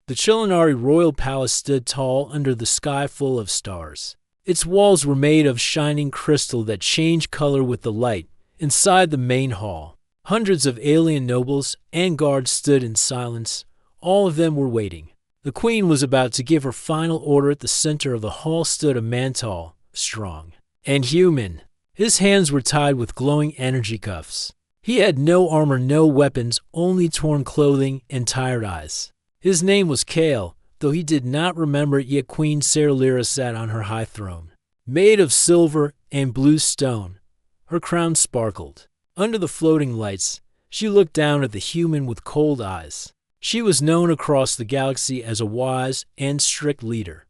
The Chilinari royal palace stood tall under the sky full of stars. Its walls were made of shining crystal that changed color with the light. Inside the main hall, hundreds of alien nobles and guards stood in silence. All of them were waiting. The queen was about to give her final order. At the center of the hall stood a man tall, strong, and human. His hands were tied with glowing energy cuffs. He had no armor, no weapons, only torn clothing and tired eyes. His name was Kale, though he did not remember it yet. Queen Saralira sat on her high throne, made of silver and blue stone. Her crown sparkled. Under the floating lights, she looked down at the human with cold eyes. She was known across the galaxy as a wise and strict leader.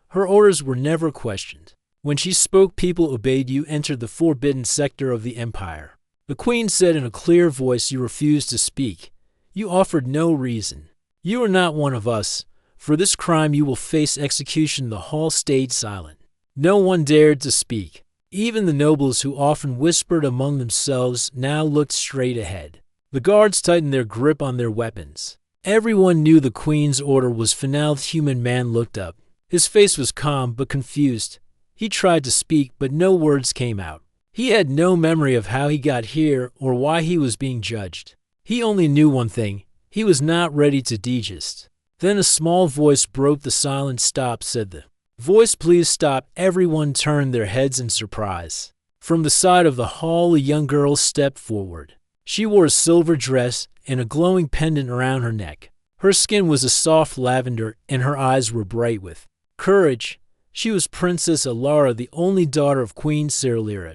Her orders were never questioned. When she spoke, people obeyed. You entered the forbidden sector of the empire. The queen said in a clear voice, you refused to speak. You offered no reason. You are not one of us. For this crime you will face execution. The hall stayed silent. No one dared to speak. Even the nobles, who often whispered among themselves, now looked straight ahead. The guards tightened their grip on their weapons. Everyone knew the queen's order was final. The human man looked up. His face was calm but confused. He tried to speak, but no words came out. He had no memory of how he got here or why he was being judged. He only knew one thing. He was not ready to digest. Then a small voice broke the silence. Stop, said the voice. Please stop. Everyone turned their heads in surprise. From the side of the hall, a young girl stepped forward. She wore a silver dress and a glowing pendant around her neck. Her skin was a soft lavender and her eyes were bright with courage. She was Princess Alara, the only daughter of Queen Saralira.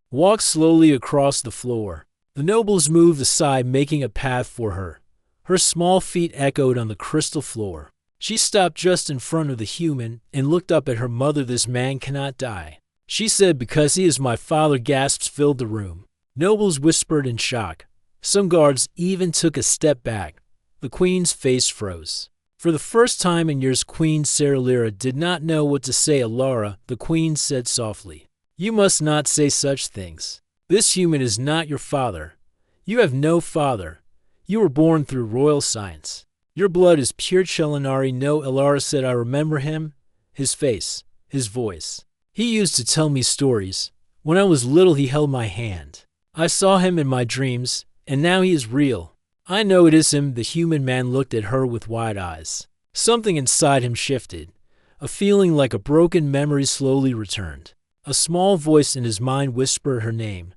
Walked slowly across the floor. The nobles moved aside, making a path for her. Her small feet echoed on the crystal floor. She stopped just in front of the human and looked up at her mother. This man cannot die, she said. Because he is my father. Gasps filled the room. Nobles whispered in shock. Some guards even took a step back. The queen's face froze. For the first time in years, Queen Saralira did not know what to say. Alara, the queen said softly, you must not say such things. This human is not your father. You have no father. You were born through royal science. Your blood is pure Chilinari. No, Alara said. I remember him. His face, his voice. He used to tell me stories. When I was little, he held my hand. I saw him in my dreams, and now he is real. I know it is him. The human man looked at her with wide eyes. Something inside him shifted. A feeling like a broken memory slowly returned. A small voice in his mind whispered her name.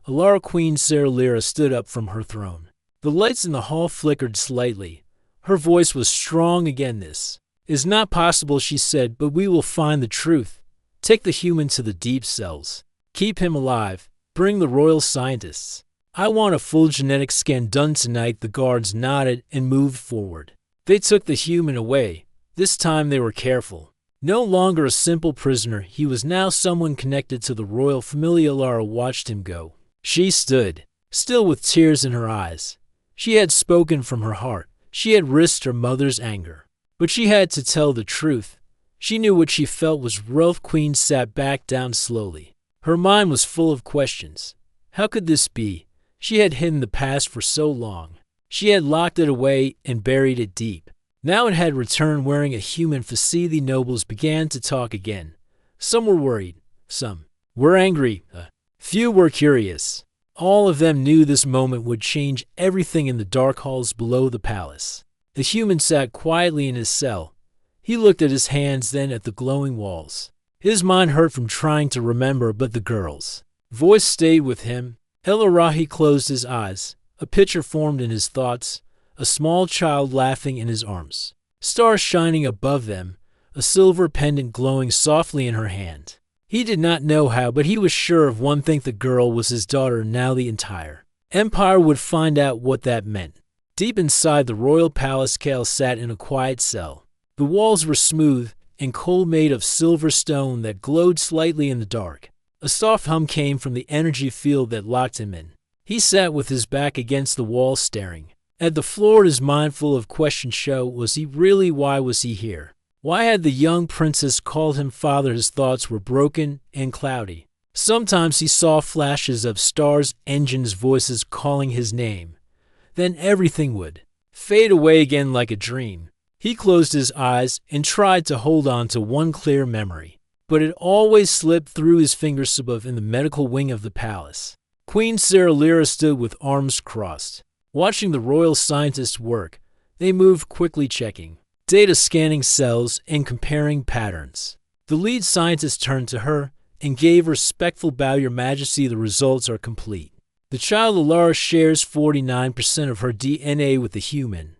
Alara. Queen Saralira stood up from her throne. The lights in the hall flickered slightly. Her voice was strong again. This is not possible, she said, but we will find the truth. Take the human to the deep cells. Keep him alive. Bring the royal scientists. I want a full genetic scan done tonight. The guards nodded and moved forward. They took the human away. This time they were careful. No longer a simple prisoner, he was now someone connected to the royal family. Alara watched him go. She stood, still with tears in her eyes. She had spoken from her heart. She had risked her mother's anger. But she had to tell the truth. She knew what she felt was real. Queen sat back down slowly. Her mind was full of questions. How could this be? She had hidden the past for so long. She had locked it away and buried it deep. Now it had returned wearing a human face. The nobles began to talk again. Some were worried. Some were angry. Few were curious. All of them knew this moment would change everything in the dark halls below the palace. The human sat quietly in his cell. He looked at his hands, then at the glowing walls. His mind hurt from trying to remember, but the girl's voice stayed with him. El-Arahi closed his eyes. A picture formed in his thoughts, a small child laughing in his arms, stars shining above them, a silver pendant glowing softly in her hand. He did not know how, but he was sure of one thing: the girl was his daughter. Now the entire empire would find out what that meant. Deep inside the royal palace, Kale sat in a quiet cell. The walls were smooth and cold, made of silver stone that glowed slightly in the dark. A soft hum came from the energy field that locked him in. He sat with his back against the wall, staring at the floor, his mind full of questions. Was he really? Why was he here? Why had the young princess called him father? His thoughts were broken and cloudy. Sometimes he saw flashes of stars, engines, voices calling his name. Then everything would fade away again like a dream. He closed his eyes and tried to hold on to one clear memory, but it always slipped through his fingers above in the medical wing of the palace. Queen Sarah stood with arms crossed, watching the royal scientists work. They moved quickly, checking data, scanning cells, and comparing patterns. The lead scientist turned to her and gave a respectful bow. Your Majesty, the results are complete. The child Alara shares 49% of her DNA with the human.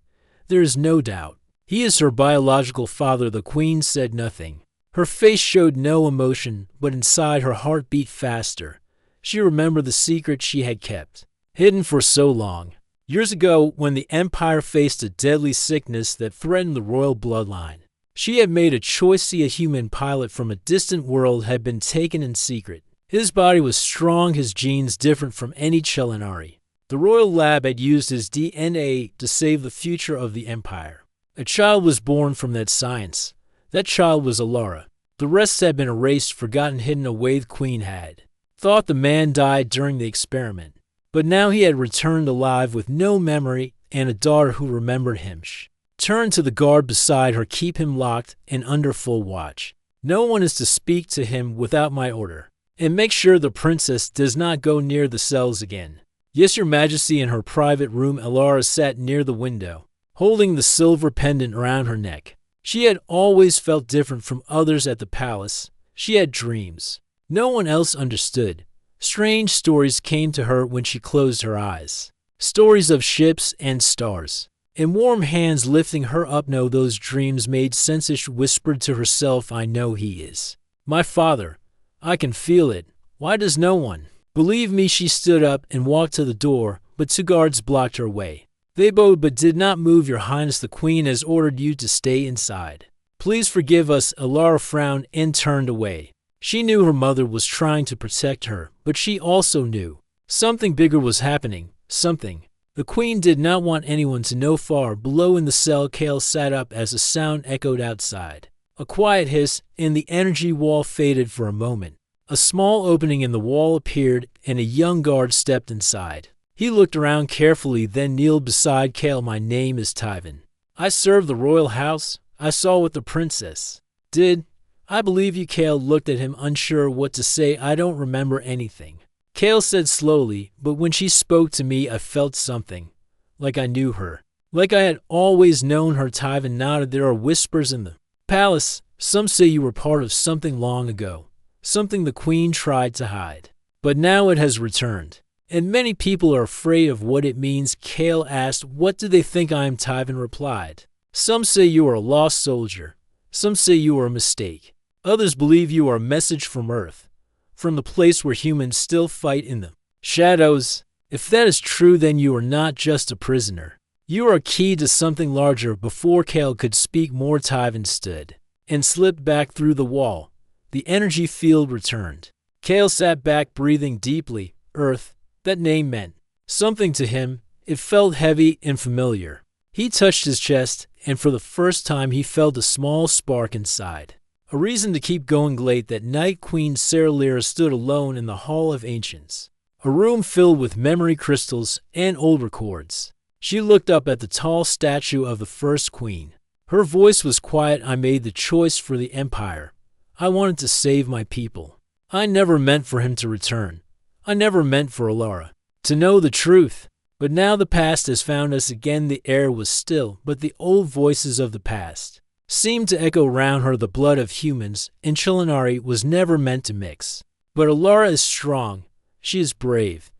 There is no doubt. He is her biological father. The queen said nothing. Her face showed no emotion, but inside her heart beat faster. She remembered the secret she had kept, hidden for so long. Years ago, when the Empire faced a deadly sickness that threatened the royal bloodline, she had made a choice. See, a human pilot from a distant world had been taken in secret. His body was strong, his genes different from any Chelinari. The royal lab had used his DNA to save the future of the Empire. A child was born from that science. That child was Alara. The rest had been erased, forgotten, hidden away. The queen had thought the man died during the experiment, but now he had returned alive with no memory and a daughter who remembered him. Shh. Turn to the guard beside her. Keep him locked and under full watch. No one is to speak to him without my order. And make sure the princess does not go near the cells again. Yes, Your Majesty. In her private room, Alara sat near the window, holding the silver pendant around her neck. She had always felt different from others at the palace. She had dreams no one else understood. Strange stories came to her when she closed her eyes. Stories of ships and stars, and warm hands lifting her up. No, those dreams made sense. She whispered to herself, I know he is my father. I can feel it. Why does no one believe me? She stood up and walked to the door, but 2 guards blocked her way. They bowed but did not move. Your Highness, the Queen has ordered you to stay inside. Please forgive us. Alara frowned and turned away. She knew her mother was trying to protect her, but she also knew something bigger was happening. Something the Queen did not want anyone to know. Far below in the cell, Kale sat up as a sound echoed outside. A quiet hiss, and the energy wall faded for a moment. A small opening in the wall appeared, and a young guard stepped inside. He looked around carefully, then kneeled beside Kale. My name is Tyvan. I serve the royal house. I saw what the princess did. I believe you. Kale looked at him, unsure what to say. I don't remember anything, Kale said slowly, but when she spoke to me, I felt something. Like I knew her. Like I had always known her. Tyvan nodded. There are whispers in the palace. Some say you were part of something long ago. Something the Queen tried to hide. But now it has returned. And many people are afraid of what it means. Kale asked, what do they think I am? Tyvan replied, some say you are a lost soldier. Some say you are a mistake. Others believe you are a message from Earth, from the place where humans still fight in the shadows. If that is true, then you are not just a prisoner. You are a key to something larger. Before Kale could speak more, Tyvan stood and slipped back through the wall. The energy field returned. Kale sat back, breathing deeply. Earth, that name meant something to him. It felt heavy and familiar. He touched his chest, and for the first time he felt a small spark inside. A reason to keep going. Late that night, Queen Sarah stood alone in the Hall of Ancients, a room filled with memory crystals and old records. She looked up at the tall statue of the first queen. Her voice was quiet. I made the choice for the Empire. I wanted to save my people. I never meant for him to return. I never meant for Alara to know the truth. But now the past has found us again. The air was still, but the old voices of the past seemed to echo around her. The blood of humans and Chelinari was never meant to mix. But Alara is strong. She is brave.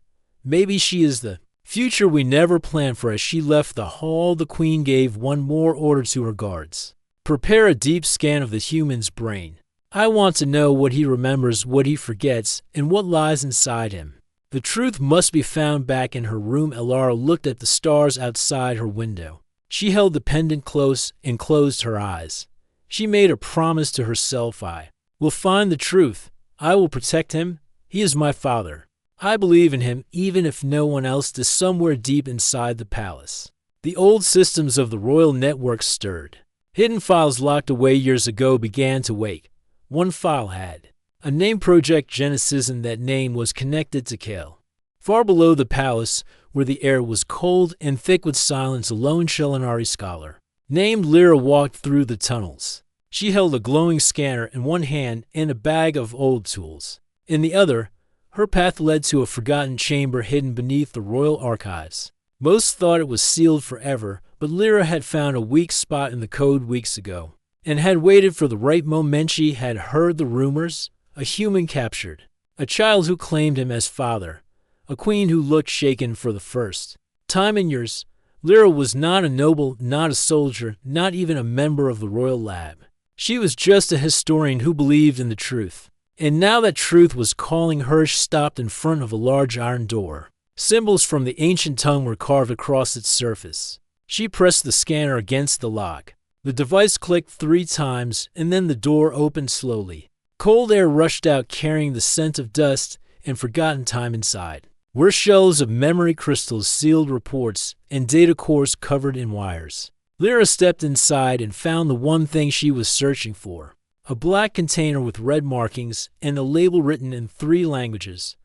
Maybe she is the future we never planned for. As she left the hall, the Queen gave one more order to her guards. Prepare a deep scan of the human's brain. I want to know what he remembers, what he forgets, and what lies inside him. The truth must be found. Back in her room, Alara looked at the stars outside her window. She held the pendant close and closed her eyes. She made a promise to herself. I will find the truth. I will protect him. He is my father. I believe in him, even if no one else does. Somewhere deep inside the palace, the old systems of the royal network stirred. Hidden files locked away years ago began to wake. One file had a name, Project Genesis, and that name was connected to Kale. Far below the palace, where the air was cold and thick with silence, a lone Chelinari scholar named Lyra walked through the tunnels. She held a glowing scanner in one hand and a bag of old tools. In the other, her path led to a forgotten chamber hidden beneath the royal archives. Most thought it was sealed forever, but Lyra had found a weak spot in the code weeks ago, and had waited for the right moment. She had heard the rumors, a human captured, a child who claimed him as father, a queen who looked shaken for the first time in years. Lyra was not a noble, not a soldier, not even a member of the royal lab. She was just a historian who believed in the truth. And now that truth was calling her. She stopped in front of a large iron door. Symbols from the ancient tongue were carved across its surface. She pressed the scanner against the lock. The device clicked 3 times, and then the door opened slowly. Cold air rushed out, carrying the scent of dust and forgotten time inside. Were shelves of memory crystals, sealed reports, and data cores covered in wires. Lyra stepped inside and found the one thing she was searching for. A black container with red markings and a label written in 3 languages.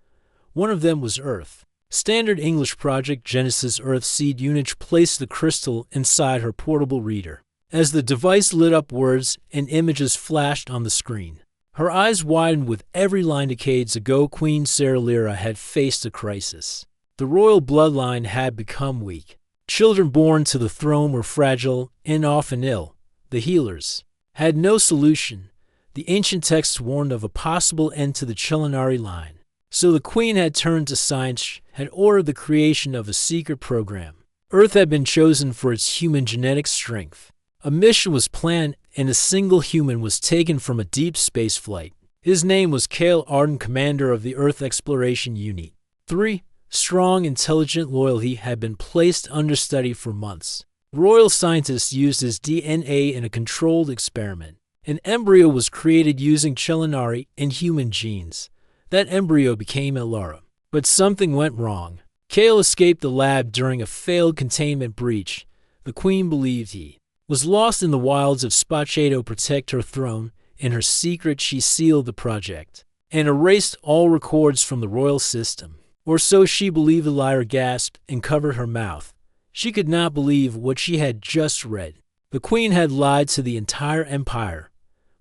One of them was Earth. Standard English Project Genesis Earth Seed Unit placed the crystal inside her portable reader. As the device lit up, words and images flashed on the screen. Her eyes widened with every line. Decades ago, Queen Sarah Lyra had faced a crisis. The royal bloodline had become weak. Children born to the throne were fragile and often ill. The healers had no solution. The ancient texts warned of a possible end to the Chelinari line. So the queen had turned to science, had ordered the creation of a secret program. Earth had been chosen for its human genetic strength. A mission was planned, and a single human was taken from a deep space flight. His name was Kale Arden, commander of the Earth Exploration Unit. 3. Strong, intelligent, loyal. He had been placed under study for months. Royal scientists used his DNA in a controlled experiment. An embryo was created using Chelinari and human genes. That embryo became Elara. But something went wrong. Kale escaped the lab during a failed containment breach. The queen believed he was lost in the wilds of Spacheto to protect her throne. In her secret, she sealed the project and erased all records from the royal system. Or so she believed. Lyra gasped and covered her mouth. She could not believe what she had just read. The queen had lied to the entire empire.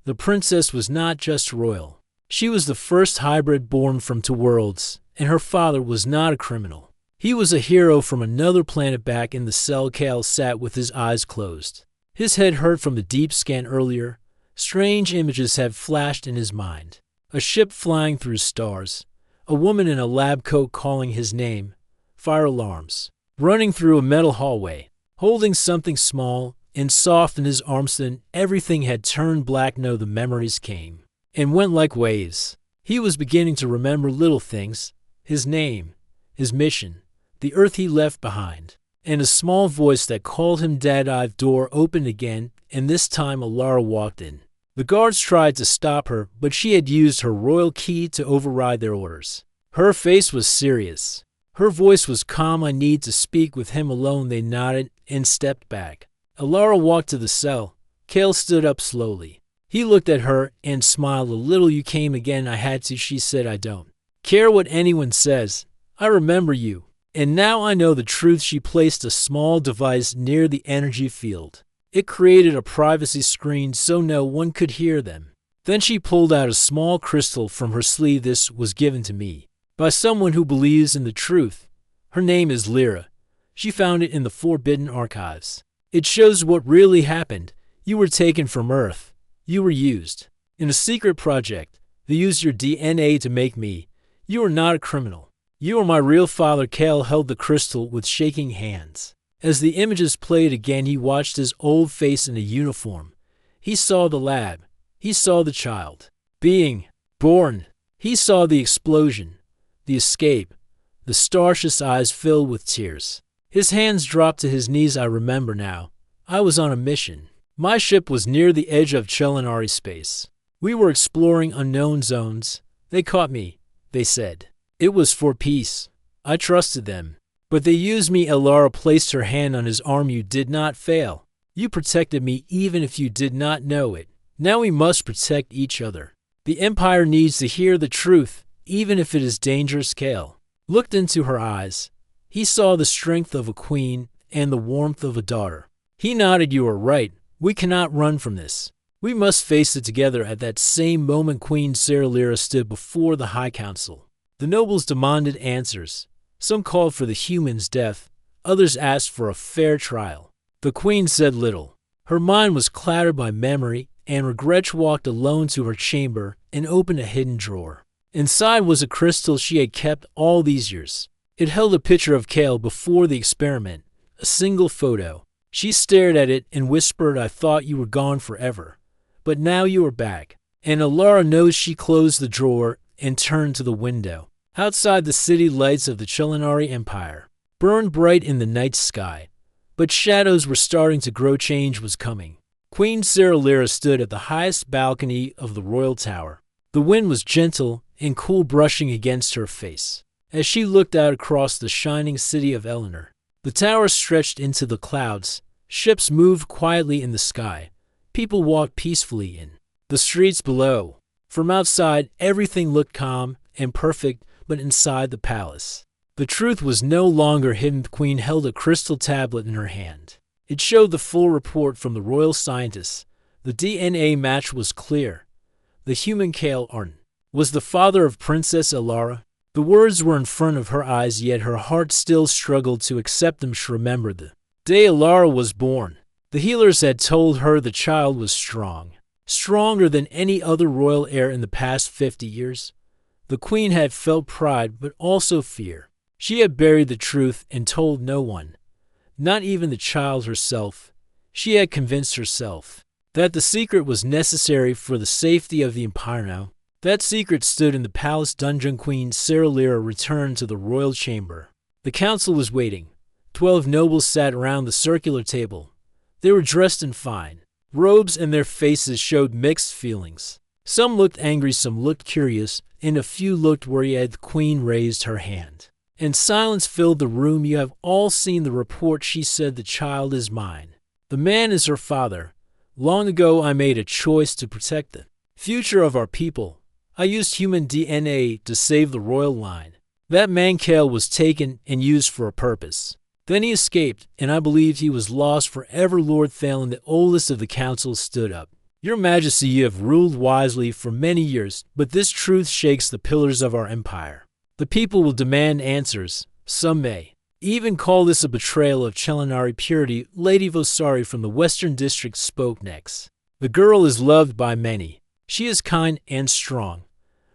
The princess was not just royal. She was the first hybrid born from 2 worlds, and her father was not a criminal. He was a hero from another planet. Back in the cell, Kale sat with his eyes closed. His head hurt from the deep scan earlier. Strange images had flashed in his mind. A ship flying through stars. A woman in a lab coat calling his name. Fire alarms. Running through a metal hallway. Holding something small and soft in his arms. Then everything had turned black. No, the memories came and went like waves. He was beginning to remember little things. His name. His mission. The Earth he left behind. And a small voice that called him Dad. The door opened again, and this time Elara walked in. The guards tried to stop her, but she had used her royal key to override their orders. Her face was serious. Her voice was calm. I need to speak with him alone. They nodded and stepped back. Elara walked to the cell. Kale stood up slowly. He looked at her and smiled a little. You came again. I had to, she said. I don't care what anyone says. I remember you. And now I know the truth. She placed a small device near the energy field. It created a privacy screen so no one could hear them. Then she pulled out a small crystal from her sleeve. This was given to me by someone who believes in the truth. Her name is Lyra. She found it in the Forbidden Archives. It shows what really happened. You were taken from Earth. You were used in a secret project. They used your DNA to make me. You are not a criminal. You are my real father. Kale held the crystal with shaking hands. As the images played again, he watched his old face in a uniform. He saw the lab. He saw the child being born. He saw the explosion, the escape. The starship's eyes filled with tears. His hands dropped to his knees. I remember now. I was on a mission. My ship was near the edge of Chelinari space. We were exploring unknown zones. They caught me, they said. It was for peace. I trusted them. But they used me. Elara placed her hand on his arm. You did not fail. You protected me even if you did not know it. Now we must protect each other. The Empire needs to hear the truth, even if it is dangerous. Kale looked into her eyes. He saw the strength of a queen and the warmth of a daughter. He nodded. You are right. We cannot run from this. We must face it together. At that same moment, Queen Saralira stood before the High Council. The nobles demanded answers. Some called for the human's death. Others asked for a fair trial. The queen said little. Her mind was clouded by memory, and regret. Walked alone to her chamber and opened a hidden drawer. Inside was a crystal she had kept all these years. It held a picture of Kale before the experiment, a single photo. She stared at it and whispered, I thought you were gone forever. But now you are back. And Alara knows. She closed the drawer and turned to the window. Outside, the city lights of the Chelinari Empire burned bright in the night sky. But shadows were starting to grow. Change was coming. Queen Saralira stood at the highest balcony of the royal tower. The wind was gentle and cool, brushing against her face. As she looked out across the shining city of Eleanor, the tower stretched into the clouds. Ships moved quietly in the sky. People walked peacefully in the streets below. From outside, everything looked calm and perfect, but inside the palace, the truth was no longer hidden. The queen held a crystal tablet in her hand. It showed the full report from the royal scientists. The DNA match was clear. The human Kale Arden was the father of Princess Alara. The words were in front of her eyes, yet her heart still struggled to accept them. She remembered the day Alara was born. The healers had told her the child was strong, stronger than any other royal heir in the past 50 years. The queen had felt pride, but also fear. She had buried the truth and told no one, not even the child herself. She had convinced herself that the secret was necessary for the safety of the empire. Now, that secret stood in the palace dungeon. Queen Saralira returned to the royal chamber. The council was waiting. 12 nobles sat around the circular table. They were dressed in fine robes, and their faces showed mixed feelings. Some looked angry, some looked curious, and a few looked worried. The queen raised her hand, and silence filled the room. You have all seen the report, she said. The child is mine. The man is her father. Long ago I made a choice to protect the future of our people. I used human DNA to save the royal line. That man Kale was taken and used for a purpose. Then he escaped, and I believed he was lost forever. Lord Thalen, the oldest of the council, stood up. Your Majesty, you have ruled wisely for many years, but this truth shakes the pillars of our empire. The people will demand answers. Some may even call this a betrayal of Chelinari purity. Lady Vosari from the Western District spoke next. The girl is loved by many. She is kind and strong.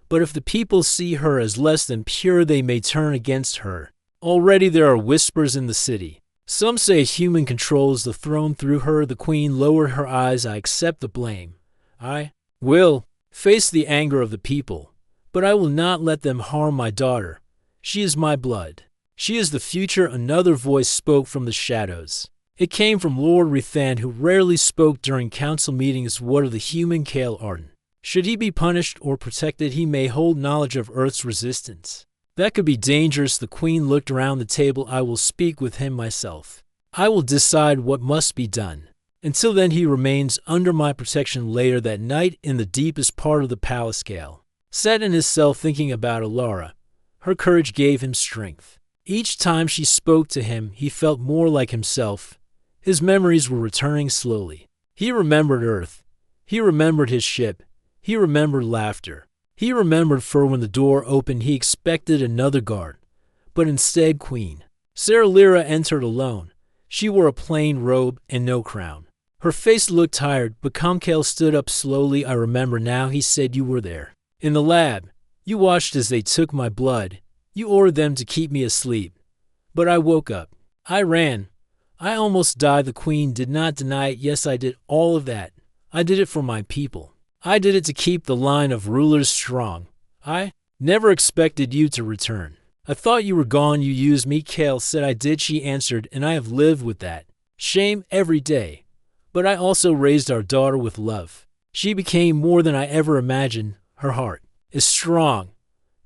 But if the people see her as less than pure, they may turn against her. Already there are whispers in the city. Some say a human controls the throne through her. The queen lowered her eyes. I accept the blame. I will face the anger of the people, but I will not let them harm my daughter. She is my blood. She is the future. Another voice spoke from the shadows. It came from Lord Rethan, who rarely spoke during council meetings. What of the human Kale Arden? Should he be punished or protected? He may hold knowledge of Earth's resistance. That could be dangerous. The queen looked around the table. I will speak with him myself. I will decide what must be done. Until then, he remains under my protection. Later that night, in the deepest part of the palace, Kale sat in his cell thinking about Alara. Her courage gave him strength. Each time she spoke to him, he felt more like himself. His memories were returning slowly. He remembered Earth. He remembered his ship. He remembered laughter. He remembered for when the door opened, he expected another guard. But instead, Queen Saralira entered alone. She wore a plain robe and no crown. Her face looked tired, but Comcale stood up slowly. I remember now, he said. You were there. In the lab. You watched as they took my blood. You ordered them to keep me asleep. But I woke up. I ran. I almost died. The queen did not deny it. Yes, I did all of that. I did it for my people. I did it to keep the line of rulers strong. I never expected you to return. I thought you were gone. You used me. Kale said. I did, she answered, and I have lived with that shame every day. But I also raised our daughter with love. She became more than I ever imagined. Her heart is strong.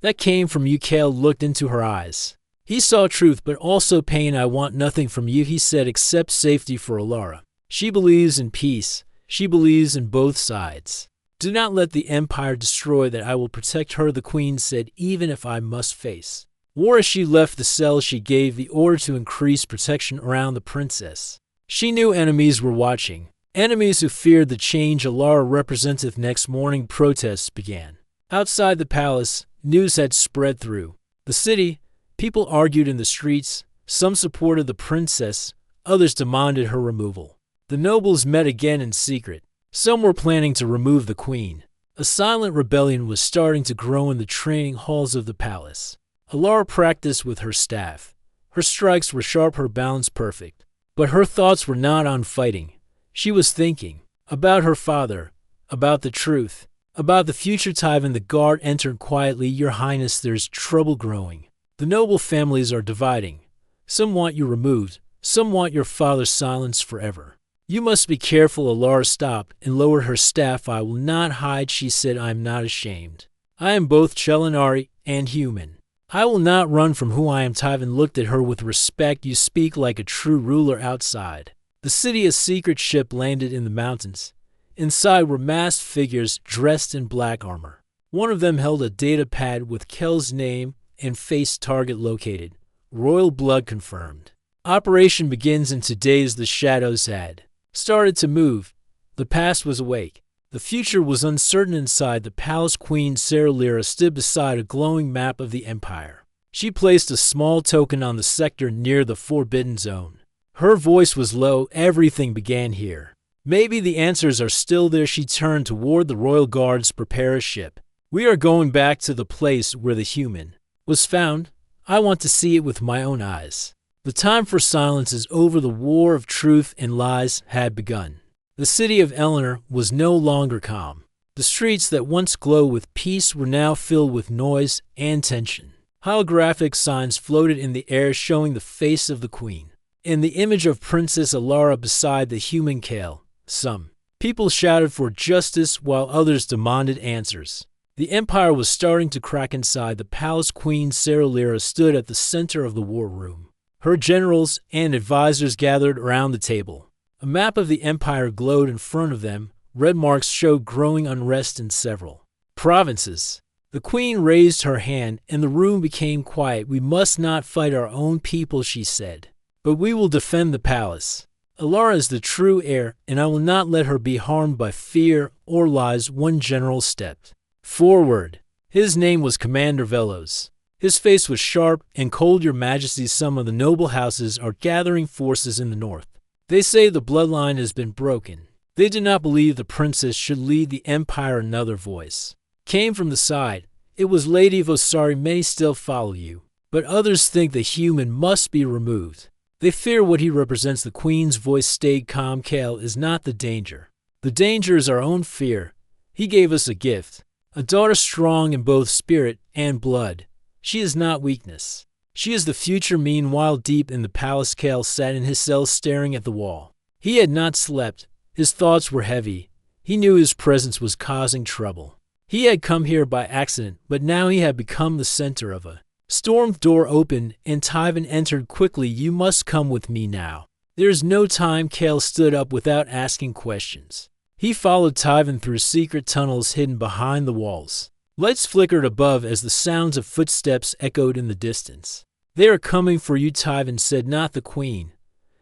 That came from you. Kale looked into her eyes. He saw truth, but also pain. I want nothing from you, he said, except safety for Alara. She believes in peace. She believes in both sides. Do not let the empire destroy that. I will protect her, the queen said, even if I must face war. As she left the cell, she gave the order to increase protection around the princess. She knew enemies were watching, enemies who feared the change Alara represented. Next morning, protests began. Outside the palace, news had spread through the city. People argued in the streets. Some supported the princess, others demanded her removal. The nobles met again in secret. Some were planning to remove the queen. A silent rebellion was starting to grow in the training halls of the palace. Alara practiced with her staff. Her strikes were sharp, her balance perfect. But her thoughts were not on fighting. She was thinking about her father, about the truth, about the future. Tyvan, the guard, entered quietly. Your Highness, there's trouble growing. The noble families are dividing. Some want you removed. Some want your father silenced forever. You must be careful. Alara stopped and lowered her staff. I will not hide, she said. I am not ashamed. I am both Chelinari and human. I will not run from who I am. Tyvan looked at her with respect. You speak like a true ruler. Outside the city, a secret ship landed in the mountains. Inside were masked figures dressed in black armor. One of them held a data pad with Kel's name and face. Target located. Royal blood confirmed. Operation begins in 2 days. The shadows had started to move. The past was awake. The future was uncertain. Inside the palace, Queen Saralira stood beside a glowing map of the empire. She placed a small token on the sector near the Forbidden Zone. Her voice was low. Everything began here. Maybe the answers are still there. She turned toward the royal guards. Prepare a ship. We are going back to the place where the human was found. I want to see it with my own eyes. The time for silence is over. The war of truth and lies had begun. The city of Eleanor was no longer calm. The streets that once glowed with peace were now filled with noise and tension. Holographic signs floated in the air showing the face of the queen and the image of Princess Alara beside the human Kale. Some people shouted for justice while others demanded answers. The empire was starting to crack inside the palace. Queen Saralira stood at the center of the war room. Her generals and advisors gathered around the table. A map of the empire glowed in front of them. Red marks showed growing unrest in several provinces. The queen raised her hand and the room became quiet. We must not fight our own people, she said, but we will defend the palace. Alara is the true heir, and I will not let her be harmed by fear or lies. One general stepped forward. His name was Commander Velos. His face was sharp and cold. Your Majesty, some of the noble houses are gathering forces in the north. They say the bloodline has been broken. They do not believe the princess should lead the empire. Another voice came from the side. It was Lady Vosari. Many still follow you, but others think the human must be removed. They fear what he represents. The queen's voice stayed calm. Kale is not the danger. The danger is our own fear. He gave us a gift, a daughter strong in both spirit and blood. She is not weakness. She is the future. Meanwhile, deep in the palace, Kale sat in his cell staring at the wall. He had not slept. His thoughts were heavy. He knew his presence was causing trouble. He had come here by accident, but now he had become the center of a storm. Door opened and Tyvan entered quickly. You must come with me now. There is no time. Kale stood up without asking questions. He followed Tyvan through secret tunnels hidden behind the walls. Lights flickered above as the sounds of footsteps echoed in the distance. They are coming for you, Tyvan said. Not the queen,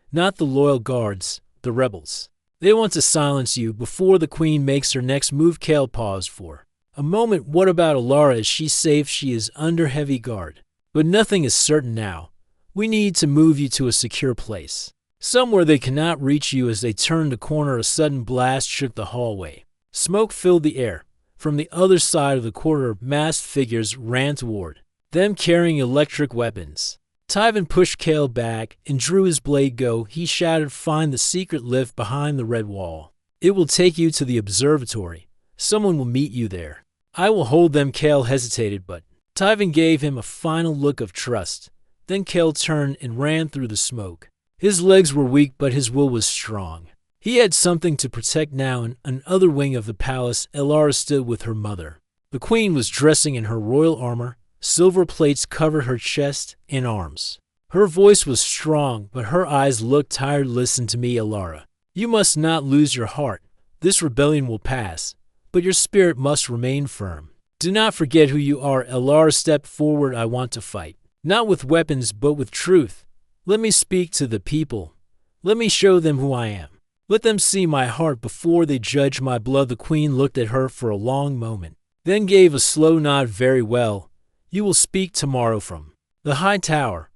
not the loyal guards, the rebels. They want to silence you before the queen makes her next move. Kale paused for a moment. What about Alara? Is she safe? She is under heavy guard, but nothing is certain now. We need to move you to a secure place, somewhere they cannot reach you. As they turned the corner, a sudden blast shook the hallway. Smoke filled the air. From the other side of the corridor, masked figures ran toward them carrying electric weapons. Tyvan pushed Kale back and drew his blade. Go, he shouted. Find the secret lift behind the red wall. It will take you to the observatory. Someone will meet you there. I will hold them. Kale hesitated, but Tyvan gave him a final look of trust. Then Kale turned and ran through the smoke. His legs were weak, but his will was strong. He had something to protect now. In another wing of the palace, Alara stood with her mother. The queen was dressing in her royal armor. Silver plates covered her chest and arms. Her voice was strong, but her eyes looked tired. Listen to me, Alara. You must not lose your heart. This rebellion will pass, but your spirit must remain firm. Do not forget who you are. Alara stepped forward. I want to fight, not with weapons, but with truth. Let me speak to the people. Let me show them who I am. Let them see my heart before they judge my blood." The queen looked at her for a long moment, then gave a slow nod. "Very well. You will speak tomorrow from the high tower.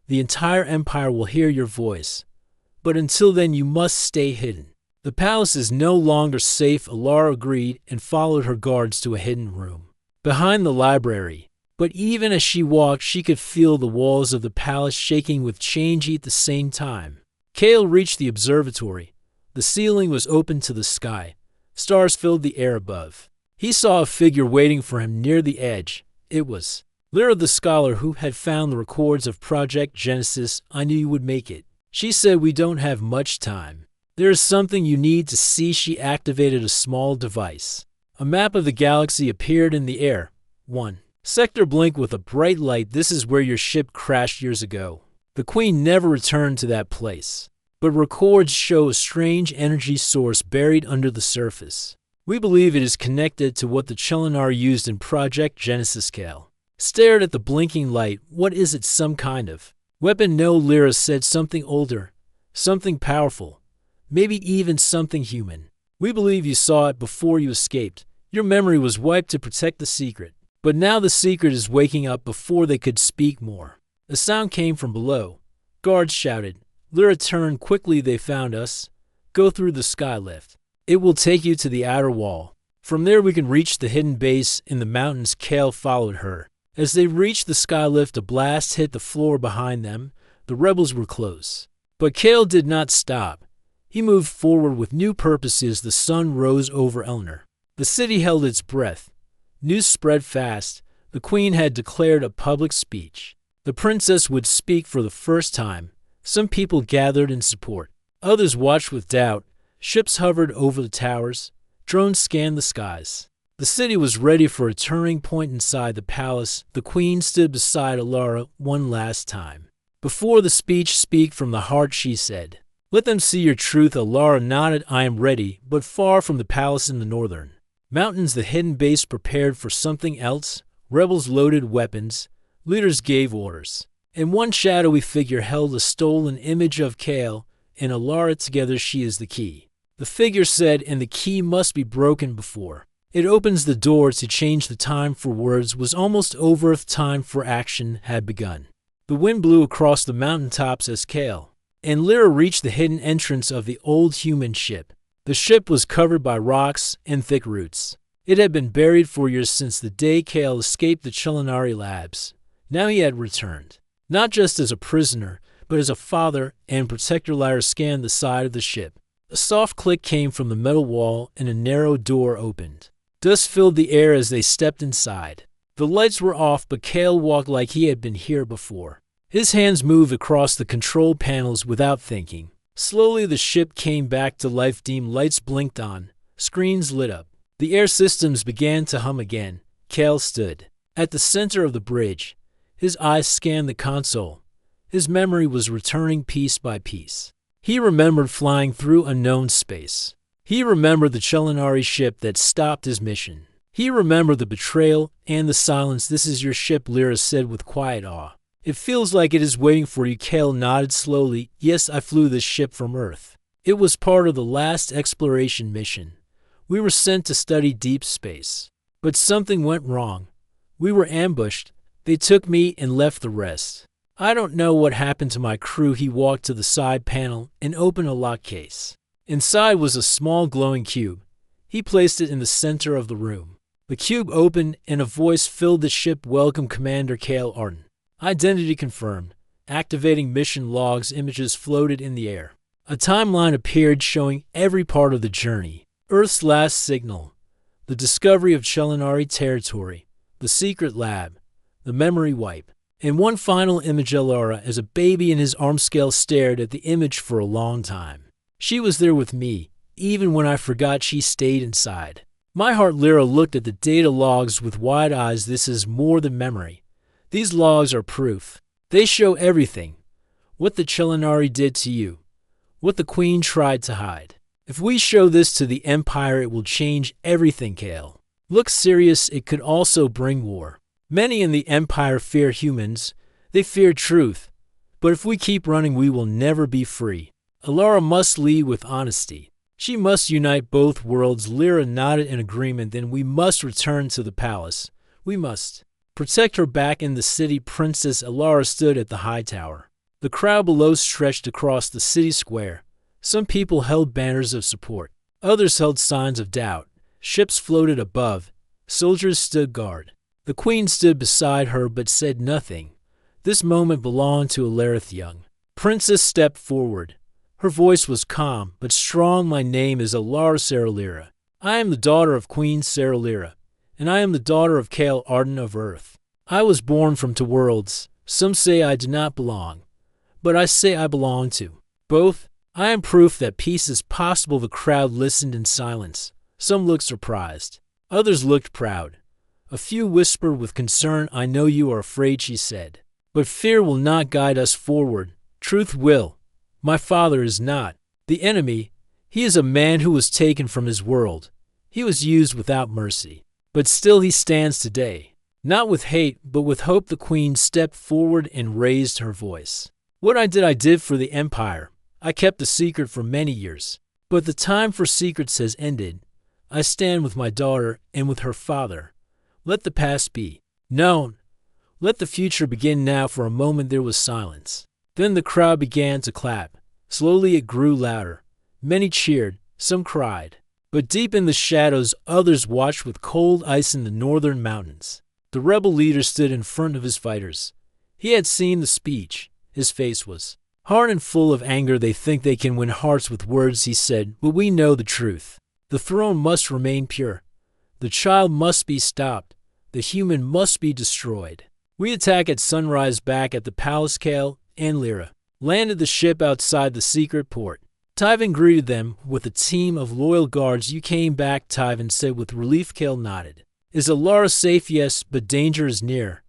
The entire empire will hear your voice. But until then you must stay hidden. The palace is no longer safe." Alara agreed and followed her guards to a hidden room behind the library. But even as she walked, she could feel the walls of the palace shaking with change at the same time. Kale reached the observatory. The ceiling was open to the sky. Stars filled the air above. He saw a figure waiting for him near the edge. It was Lyra, the scholar who had found the records of Project Genesis. "I knew you would make it," she said. "We don't have much time. There is something you need to see." She activated a small device. A map of the galaxy appeared in the air. One sector blinked with a bright light. "This is where your ship crashed years ago. The Queen never returned to that place, but records show a strange energy source buried under the surface. We believe it is connected to what the Chelinar used in Project Genesis." Kale stared at the blinking light. "What is it? Some kind of weapon?" "No," Lyra said. "Something older, something powerful, maybe even something human. We believe you saw it before you escaped. Your memory was wiped to protect the secret. But now the secret is waking up." Before they could speak more, a sound came from below. Guards shouted. Lyra turned quickly. "They found us. Go through the sky lift. It will take you to the outer wall. From there we can reach the hidden base in the mountains." Kale followed her. As they reached the sky lift, a blast hit the floor behind them. The rebels were close. But Kale did not stop. He moved forward with new purpose. As the sun rose over Elnor, the city held its breath. News spread fast. The queen had declared a public speech. The princess would speak for the first time. Some people gathered in support. Others watched with doubt. Ships hovered over the towers. Drones scanned the skies. The city was ready for a turning point. Inside the palace, the queen stood beside Alara one last time. Before the speech, "Speak from the heart," she said. "Let them see your truth." Alara nodded. "I am ready." But far from the palace in the northern mountains, the hidden base prepared for something else. Rebels loaded weapons. Leaders gave orders. And one shadowy figure held a stolen image of Kale and Alara together. "She is the key," the figure said, "and the key must be broken before it opens the door to change." The time for words was almost over. Time for action had begun. The wind blew across the mountaintops as Kale and Lyra reached the hidden entrance of the old human ship. The ship was covered by rocks and thick roots. It had been buried for years, since the day Kale escaped the Chelinari labs. Now he had returned, not just as a prisoner, but as a father and protector. Lyra scanned the side of the ship. A soft click came from the metal wall and a narrow door opened. Dust filled the air as they stepped inside. The lights were off, but Kale walked like he had been here before. His hands moved across the control panels without thinking. Slowly the ship came back to life. Dim lights blinked on. Screens lit up. The air systems began to hum again. Kale stood at the center of the bridge. His eyes scanned the console. His memory was returning piece by piece. He remembered flying through unknown space. He remembered the Chelinari ship that stopped his mission. He remembered the betrayal and the silence. "This is your ship," Lyra said with quiet awe. "It feels like it is waiting for you." Kale nodded slowly. "Yes, I flew this ship from Earth. It was part of the last exploration mission. We were sent to study deep space. But something went wrong. We were ambushed. They took me and left the rest. I don't know what happened to my crew." He walked to the side panel and opened a lock case. Inside was a small glowing cube. He placed it in the center of the room. The cube opened and a voice filled the ship. "Welcome, Commander Kale Arden. Identity confirmed." Activating mission logs, images floated in the air. A timeline appeared showing every part of the journey. Earth's last signal, the discovery of Chelinari territory, the secret lab, the memory wipe, and one final image. Alara, as a baby in his arm scale, stared at the image for a long time. "She was there with me. Even when I forgot, she stayed inside my heart." Lyra looked at the data logs with wide eyes. "This is more than memory. These logs are proof. They show everything. What the Chelinari did to you. What the Queen tried to hide. If we show this to the Empire, it will change everything." Kale looked serious. "It could also bring war. Many in the Empire fear humans. They fear truth. But if we keep running, we will never be free." Alara must lead with honesty. She must unite both worlds. Lyra nodded in agreement. Then we must return to the palace. We must protect her back in the city. Princess Alara stood at the high tower. The crowd below stretched across the city square. Some people held banners of support. Others held signs of doubt. Ships floated above. Soldiers stood guard. The queen stood beside her but said nothing. This moment belonged to Alarith Young. Princess stepped forward. Her voice was calm but strong. My name is Alara Saralira. I am the daughter of Queen Saralira, and I am the daughter of Kale Arden of Earth. I was born from two worlds. Some say I do not belong, but I say I belong to both. I am proof that peace is possible. The crowd listened in silence. Some looked surprised. Others looked proud. A few whispered with concern. I know you are afraid, she said. But fear will not guide us forward. Truth will. My father is not the enemy. He is a man who was taken from his world. He was used without mercy. But still he stands today. Not with hate, but with hope. The queen stepped forward and raised her voice. What I did for the empire. I kept the secret for many years. But the time for secrets has ended. I stand with my daughter and with her father. Let the past be known. Let the future begin now. For a moment there was silence. Then the crowd began to clap. Slowly it grew louder. Many cheered, some cried. But deep in the shadows others watched with cold ice in the northern mountains. The rebel leader stood in front of his fighters. He had seen the speech. His face was hard and full of anger. They think they can win hearts with words, he said, but we know the truth. The throne must remain pure. The child must be stopped. The human must be destroyed. We attack at sunrise. Back at the palace, Kale and Lyra landed the ship outside the secret port. Tyvan greeted them with a team of loyal guards. You came back, Tyvan said with relief. Kale nodded. Is Alara safe? Yes, but danger is near.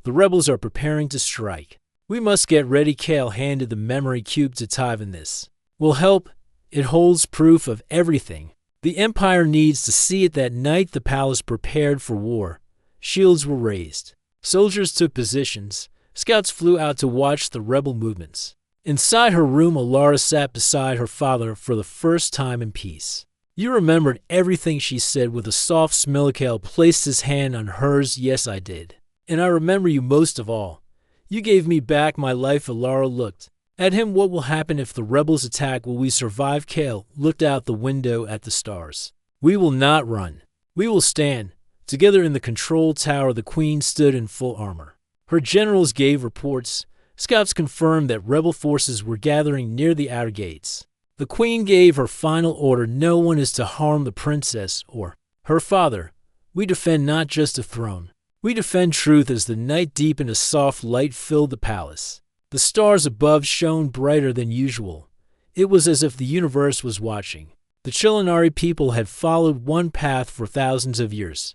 The rebels are preparing to strike. We must get ready. Kale handed the memory cube to Tyvan. This will help. It holds proof of everything. The Empire needs to see it. That night the palace prepared for war. Shields were raised. Soldiers took positions. Scouts flew out to watch the rebel movements. Inside her room, Alara sat beside her father for the first time in peace. You remembered everything, she said with a soft smile. Kale placed his hand on hers. Yes, I did. And I remember you most of all. You gave me back my life. Alara looked at him. What will happen if the rebels attack? Will we survive? Kale looked out the window at the stars. We will not run. We will stand. Together in the control tower, the queen stood in full armor. Her generals gave reports. Scouts confirmed that rebel forces were gathering near the outer gates. The queen gave her final order. No one is to harm the princess or her father. We defend not just a throne. We defend truth. As the night deepened, a soft light filled the palace. The stars above shone brighter than usual. It was as if the universe was watching. The Chillinari people had followed one path for thousands of years.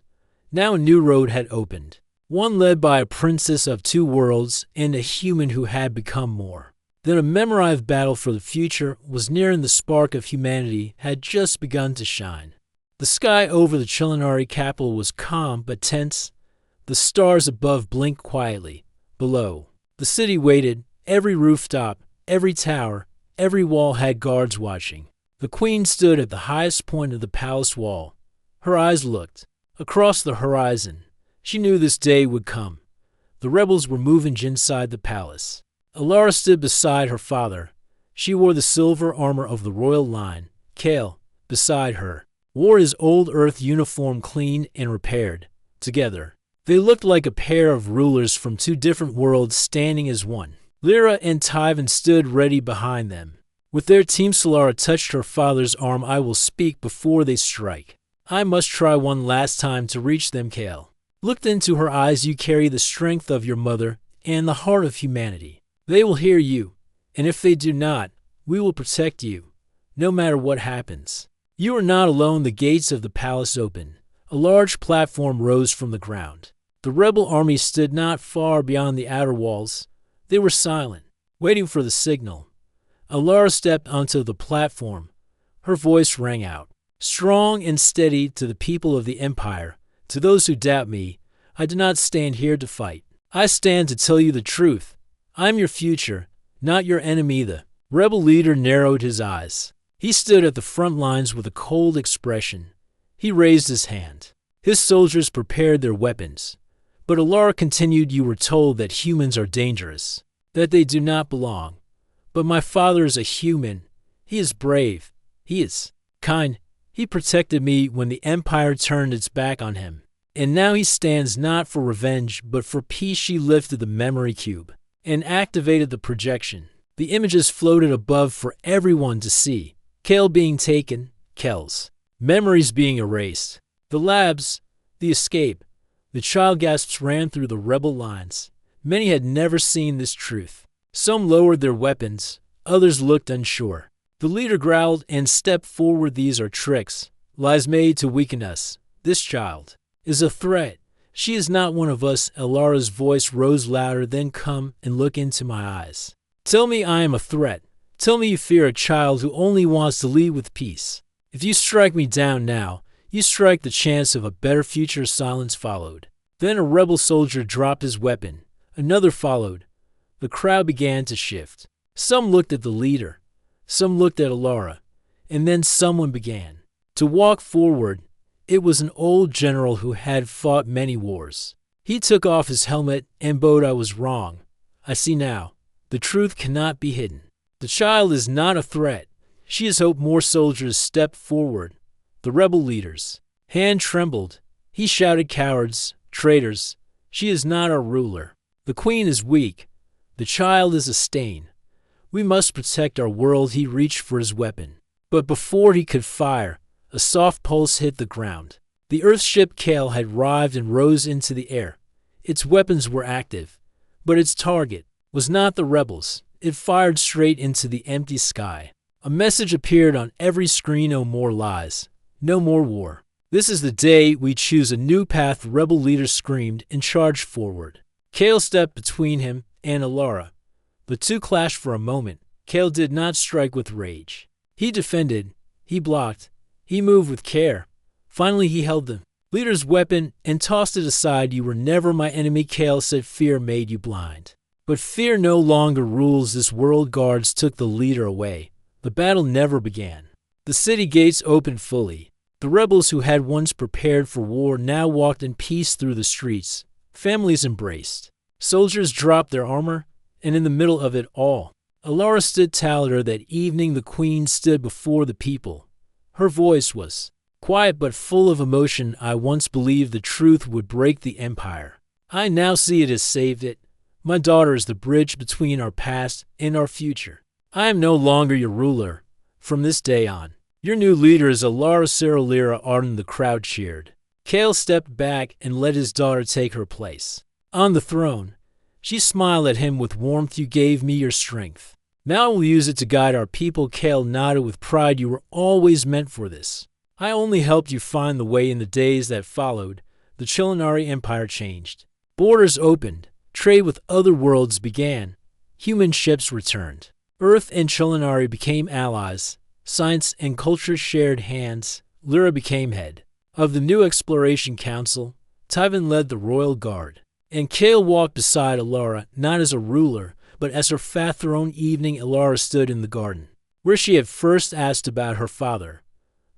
Now a new road had opened. One led by a princess of two worlds and a human who had become more. Then a memory of battle for the future was near, and the spark of humanity had just begun to shine. The sky over the Chillinari capital was calm but tense. The stars above blinked quietly. Below, the city waited. Every rooftop, every tower, every wall had guards watching. The queen stood at the highest point of the palace wall. Her eyes looked across the horizon. She knew this day would come. The rebels were moving inside the palace. Alara stood beside her father. She wore the silver armor of the royal line. Kale, beside her, wore his old earth uniform, clean and repaired. Together, they looked like a pair of rulers from two different worlds standing as one. Lyra and Tyvan stood ready behind them. With their team, Solara touched her father's arm. I will speak before they strike. I must try one last time to reach them. Kale looked into her eyes. You carry the strength of your mother and the heart of humanity. They will hear you, and if they do not, we will protect you, no matter what happens. You are not alone. The gates of the palace opened. A large platform rose from the ground. The rebel army stood not far beyond the outer walls. They were silent, waiting for the signal. Alara stepped onto the platform. Her voice rang out, strong and steady, to the people of the Empire. To those who doubt me, I do not stand here to fight. I stand to tell you the truth. I am your future, not your enemy. The Rebel leader narrowed his eyes. He stood at the front lines with a cold expression. He raised his hand. His soldiers prepared their weapons. But Alara continued, "You were told that humans are dangerous, that they do not belong. But my father is a human. He is brave. He is kind. He protected me when the Empire turned its back on him. And now he stands not for revenge, but for peace." She lifted the memory cube and activated the projection. The images floated above for everyone to see. Kale being taken, Kel's memories being erased. The labs, the escape. The child gasps ran through the rebel lines. Many had never seen this truth. Some lowered their weapons, others looked unsure. The leader growled and stepped forward. "These are tricks, lies made to weaken us. This child is a threat. She is not one of us." Alara's voice rose louder. "Then come and look into my eyes. Tell me I am a threat. Tell me you fear a child who only wants to lead with peace. If you strike me down now, you strike the chance of a better future." Silence followed. Then a rebel soldier dropped his weapon. Another followed. The crowd began to shift. Some looked at the leader. Some looked at Alara. And then someone began to walk forward. It was an old general who had fought many wars. He took off his helmet and bowed. "I was wrong. I see now. The truth cannot be hidden. The child is not a threat. She is hope." More soldiers stepped forward. The rebel leader's hand trembled. He shouted, "Cowards, traitors, she is not our ruler. The queen is weak. The child is a stain. We must protect our world." He reached for his weapon. But before he could fire, a soft pulse hit the ground. The Earthship Kale had arrived and rose into the air. Its weapons were active, but its target was not the rebels. It fired straight into the empty sky. A message appeared on every screen: "No more lies. No more war. This is the day we choose a new path." The rebel leader screamed and charged forward. Kale stepped between him and Alara. The two clashed for a moment. Kale did not strike with rage. He defended. He blocked. He moved with care. Finally, he held the leader's weapon and tossed it aside. "You were never my enemy," Kale said. "Fear made you blind. But fear no longer rules this world." Guards took the leader away. The battle never began. The city gates opened fully. The rebels who had once prepared for war now walked in peace through the streets. Families embraced. Soldiers dropped their armor, and in the middle of it all, Alara stood taller. That evening the queen stood before the people. Her voice was quiet but full of emotion. "I once believed the truth would break the empire. I now see it has saved it. My daughter is the bridge between our past and our future. I am no longer your ruler. From this day on, your new leader is Alara Saralira Arden." The crowd cheered. Kale stepped back and let his daughter take her place on the throne. She smiled at him with warmth. "You gave me your strength. Now I will use it to guide our people." Kale nodded with pride. "You were always meant for this. I only helped you find the way." In the days that followed, the Chillinari Empire changed. Borders opened. Trade with other worlds began. Human ships returned. Earth and Chillinari became allies. Science and culture shared hands. Lyra became head of the new Exploration Council. Tyvan led the Royal Guard. And Kale walked beside Alara, not as a ruler, but as her fat throne. Evening, Alara stood in the garden, where she had first asked about her father.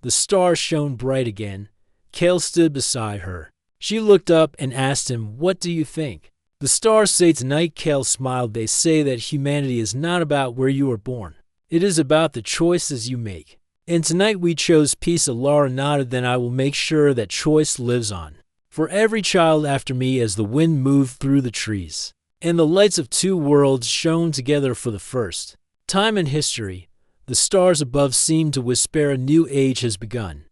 The stars shone bright again. Kale stood beside her. She looked up and asked him, "What do you think?" "The stars say tonight," Kale smiled. "They say that humanity is not about where you were born. It is about the choices you make. And tonight we chose peace." Alara nodded. "Then I will make sure that choice lives on for every child after me." As the wind moved through the trees, and the lights of two worlds shone together for the first time in history, the stars above seemed to whisper, "A new age has begun."